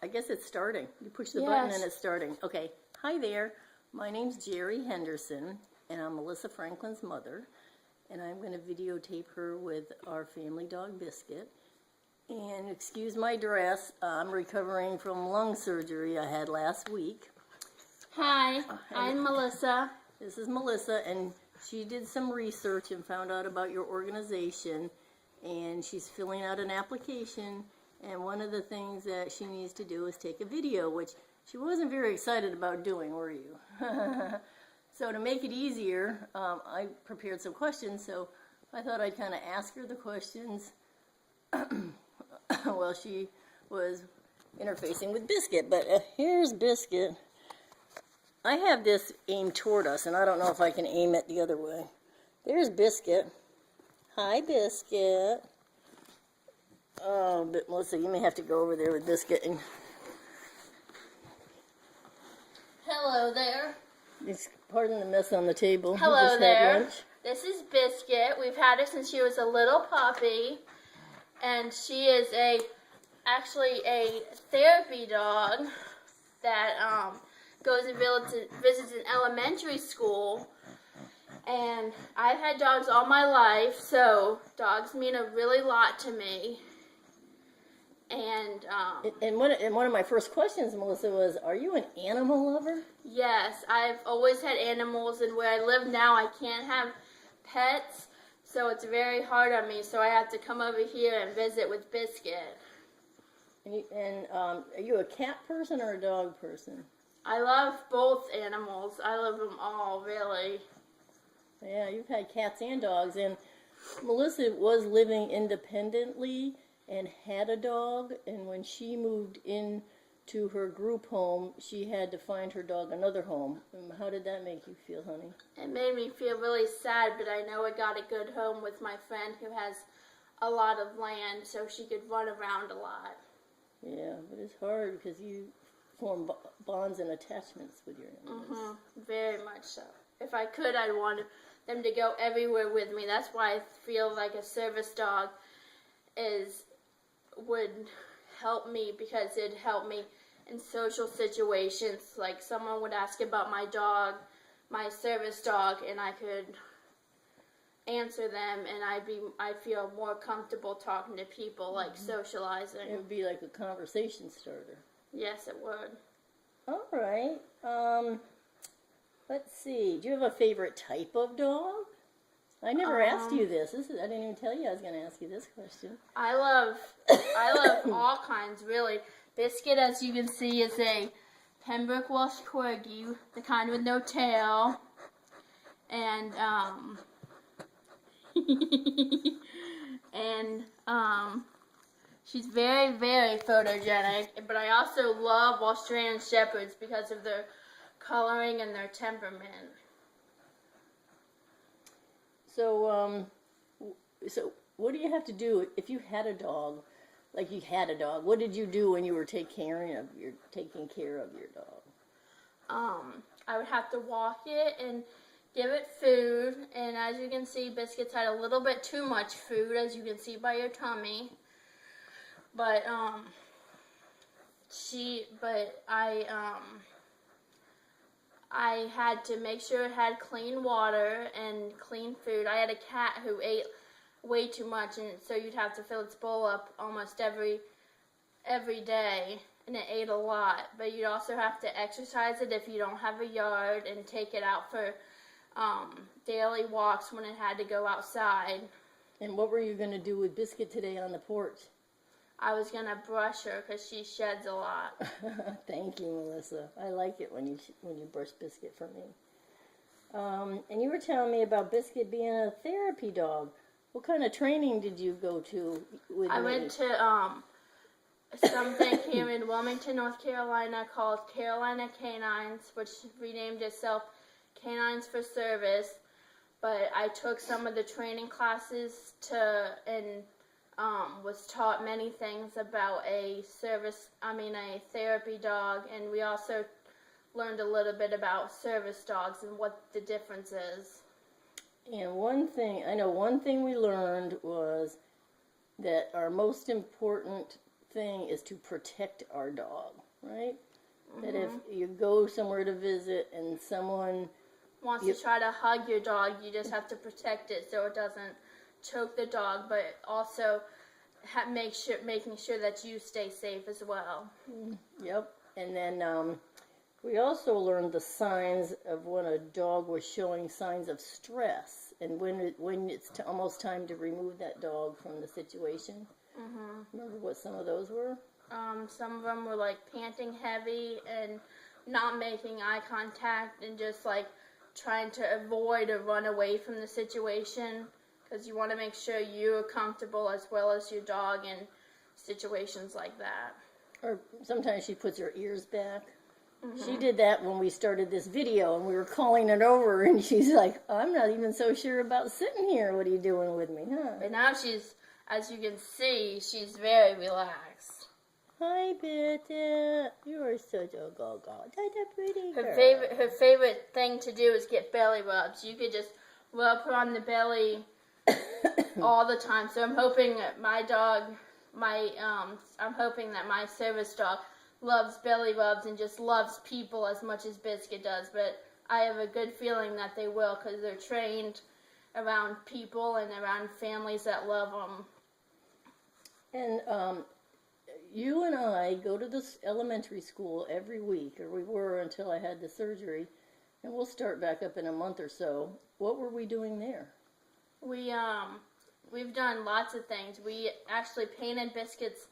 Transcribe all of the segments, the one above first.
I guess it's starting. You push the button and it's starting. Okay. Hi there. My name's Jerry Henderson, and I'm Melissa Franklin's mother. And I'm going to videotape her with our family dog, Biscuit. And excuse my dress. I'm recovering from lung surgery I had last week. Hi, I'm Melissa. This is Melissa, and she did some research and found out about your organization. And she's filling out an application. And one of the things that she needs to do is take a video, which she wasn't very excited about doing, were you? So to make it easier, I prepared some questions, so I thought I'd kind of ask her the questions while she was interfacing with Biscuit. But here's Biscuit. I have this aimed toward us, and I don't know if I can aim it the other way. There's Biscuit. Hi, Biscuit. Oh, but Melissa, you may have to go over there with Biscuit. And Hello there. pardon the mess on the table. Hello there. This is Biscuit. We've had her since she was a little puppy, and she is actually a therapy dog that goes and visits an elementary school. And I've had dogs all my life, so dogs mean a really lot to me. And one of my first questions, Melissa, was, are you an animal lover? Yes, I've always had animals, and where I live now, I can't have pets, so it's very hard on me, so I have to come over here and visit with Biscuit. Are you a cat person or a dog person? I love both animals. I love them all, really. Yeah, you've had cats and dogs, and Melissa was living independently and had a dog, and when she moved into her group home, she had to find her dog another home. How did that make you feel, honey? It made me feel really sad, but I know I got a good home with my friend who has a lot of land, so she could run around a lot. Yeah, but it's hard because you form bonds and attachments with your animals. Mm-hmm. Very much so. If I could, I'd want them to go everywhere with me. That's why I feel like a service dog would help me, because it'd help me in social situations. Like someone would ask about my dog, my service dog, and I could answer them, and I'd feel more comfortable talking to people, like socializing. It would be like a conversation starter. Yes, it would. All right. Let's see. Do you have a favorite type of dog? I never asked you this. I didn't even tell you I was going to ask you this question. I love all kinds, really. Biscuit, as you can see, is a Pembroke Welsh Corgi, the kind with no tail. And, she's very, very photogenic. But I also love Australian Shepherds because of their coloring and their temperament. So what do you have to do if you had a dog, like you had a dog? What did you do when you were taking care of your dog? I would have to walk it and give it food, and as you can see, Biscuit's had a little bit too much food, as you can see by her tummy. But I had to make sure it had clean water and clean food. I had a cat who ate way too much, and so you'd have to fill its bowl up almost every day, and it ate a lot. But you'd also have to exercise it if you don't have a yard, and take it out for daily walks when it had to go outside. And what were you going to do with Biscuit today on the porch? I was going to brush her because she sheds a lot. Thank you, Melissa. I like it when you brush Biscuit for me. And you were telling me about Biscuit being a therapy dog. What kind of training did you go to with I went to something here in Wilmington, North Carolina called Carolina Canines, which renamed itself Canines for Service. But I took some of the training classes and was taught many things about a therapy dog, and we also learned a little bit about service dogs and what the difference is. And one thing we learned was that our most important thing is to protect our dog, right? That if you go somewhere to visit and someone wants to try to hug your dog, you just have to protect it so it doesn't choke the dog, but also making sure that you stay safe as well. Yep. And then we also learned the signs of when a dog was showing signs of stress and when it's almost time to remove that dog from the situation. Remember what some of those were? Some of them were like panting heavy and not making eye contact and just like trying to avoid or run away from the situation, because you want to make sure you're comfortable as well as your dog in situations like that. Or sometimes she puts her ears back. She did that when we started this video and we were calling it over and she's like, I'm not even so sure about sitting here. What are you doing with me, huh? But now she's, as you can see, she's very relaxed. Hi, Beta. You are such a go-go. Such a pretty girl. Her favorite thing to do is get belly rubs. You could just rub her on the belly all the time. So I'm hoping that I'm hoping that my service dog loves belly rubs and just loves people as much as Biscuit does. But I have a good feeling that they will, because they're trained around people and around families that love them. And you and I go to this elementary school every week, or we were until I had the surgery, and we'll start back up in a month or so. What were we doing there? We've done lots of things. We actually painted Biscuit's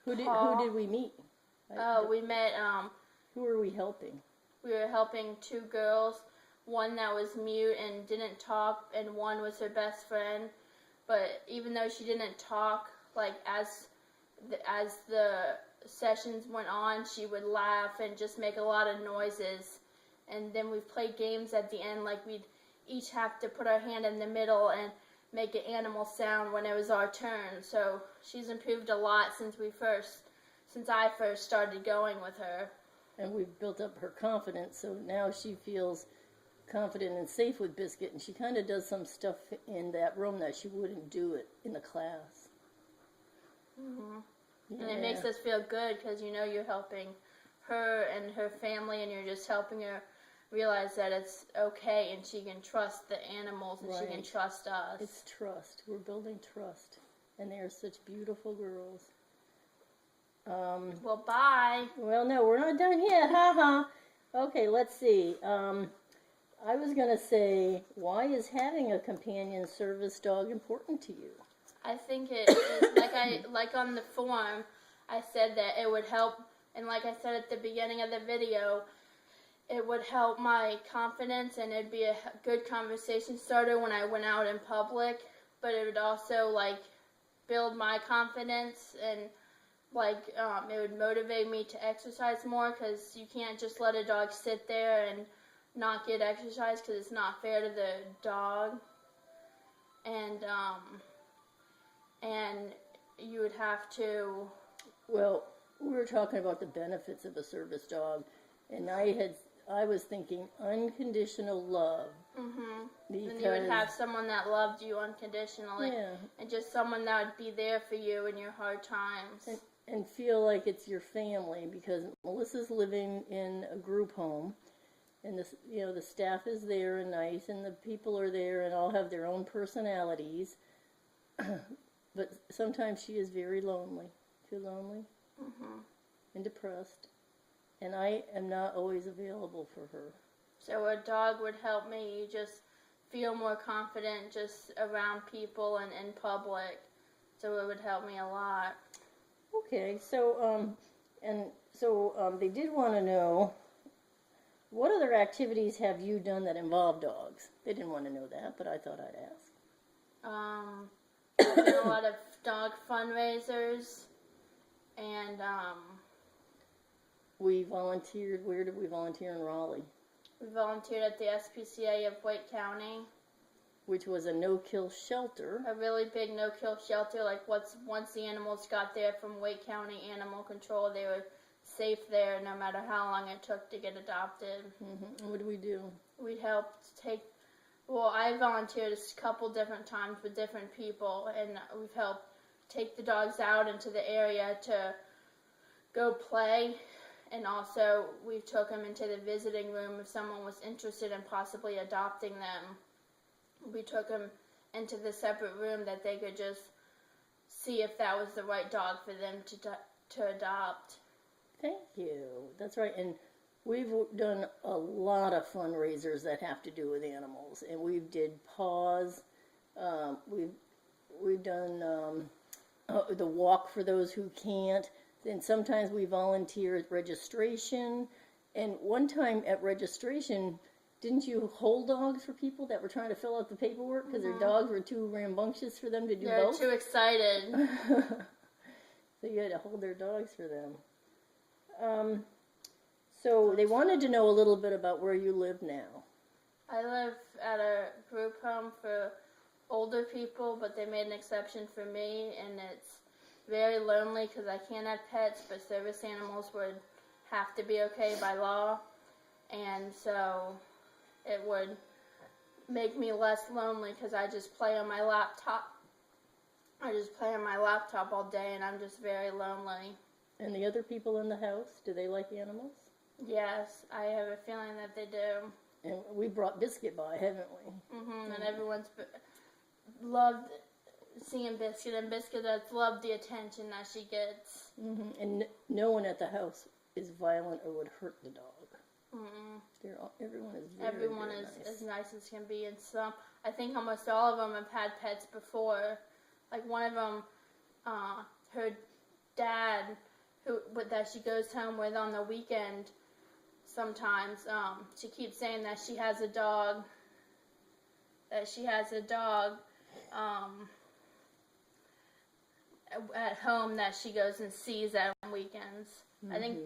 Who paw. did we meet? We met, Who were we helping? we were helping two girls, one that was mute and didn't talk, and one was her best friend. But even though she didn't talk, like as the sessions went on, she would laugh and just make a lot of noises. And then we played games at the end, like we'd each have to put our hand in the middle and make an animal sound when it was our turn. So she's improved a lot since I first started going with her. And we've built up her confidence, so now she feels confident and safe with Biscuit, and she kind of does some stuff in that room that she wouldn't do it in the class. Yeah. And it makes us feel good, because you're helping her and her family, and you're just helping her realize that it's okay and she can trust the animals and she can trust us. It's trust. We're building trust. And they are such beautiful girls. Well, bye. Well, no, we're not done yet. Ha. Okay, let's see. I was going to say, why is having a companion service dog important to you? I think it is, like on the form, I said that it would help, and like I said at the beginning of the video, it would help my confidence, and it'd be a good conversation starter when I went out in public, but it would also, like, build my confidence, and, like, it would motivate me to exercise more, because you can't just let a dog sit there and not get exercise, because it's not fair to the dog, and you would have to... Well, we were talking about the benefits of a service dog, and I was thinking unconditional love. And you would have someone that loved you unconditionally, and just someone that would be there for you in your hard times. And feel like it's your family, because Melissa's living in a group home, and the staff is there and nice, and the people are there and all have their own personalities. But sometimes she is very lonely, too lonely, and depressed. And I am not always available for her. So a dog would help me just feel more confident just around people and in public. So it would help me a lot. Okay, so they did want to know, what other activities have you done that involve dogs? They didn't want to know that, but I thought I'd ask. I've done a lot of dog fundraisers, and we volunteered. Where did we volunteer in Raleigh? We volunteered at the SPCA of Wake County, which was a no-kill shelter. A really big no-kill shelter. Like once the animals got there from Wake County Animal Control, they were safe there no matter how long it took to get adopted. And what do we do? We helped take... Well, I volunteered a couple different times with different people, and we've helped take the dogs out into the area to go play. And also, we took them into the visiting room if someone was interested in possibly adopting them. We took them into the separate room that they could just see if that was the right dog for them to adopt. Thank you. That's right. And we've done a lot of fundraisers that have to do with animals. And we've did paws. We've done the walk for those who can't. Then sometimes we volunteer at registration. And one time at registration, didn't you hold dogs for people that were trying to fill out the paperwork because their dogs were too rambunctious for them to do both? They're too excited. So you had to hold their dogs for them. So they wanted to know a little bit about where you live now. I live at a group home for older people, but they made an exception for me, and it's very lonely because I can't have pets, but service animals would have to be okay by law, and so it would make me less lonely because I just play on my laptop. I just play on my laptop all day, and I'm just very lonely. And the other people in the house, do they like animals? Yes, I have a feeling that they do. And we brought Biscuit by, haven't we? And everyone's loved seeing Biscuit, and Biscuit has loved the attention that she gets. And no one at the house is violent or would hurt the dog. Everyone is very nice. As nice as can be, and some, I think almost all of them have had pets before. Like one of them, her dad, that she goes home with on the weekend. Sometimes she keeps saying that she has a dog. At home that she goes and sees at weekends. I think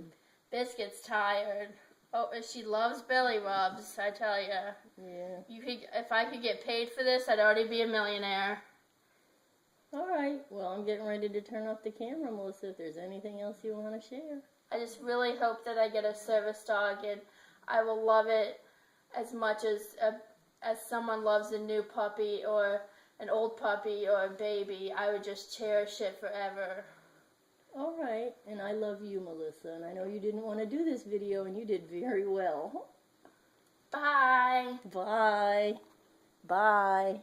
Biscuit's tired. Oh, she loves belly rubs, I tell you. Yeah. If I could get paid for this, I'd already be a millionaire. All right. Well, I'm getting ready to turn off the camera, Melissa, if there's anything else you want to share. I just really hope that I get a service dog, and I will love it as much as someone loves a new puppy or an old puppy or a baby. I would just cherish it forever. All right. And I love you, Melissa, and I know you didn't want to do this video, and you did very well. Bye. Bye. Bye.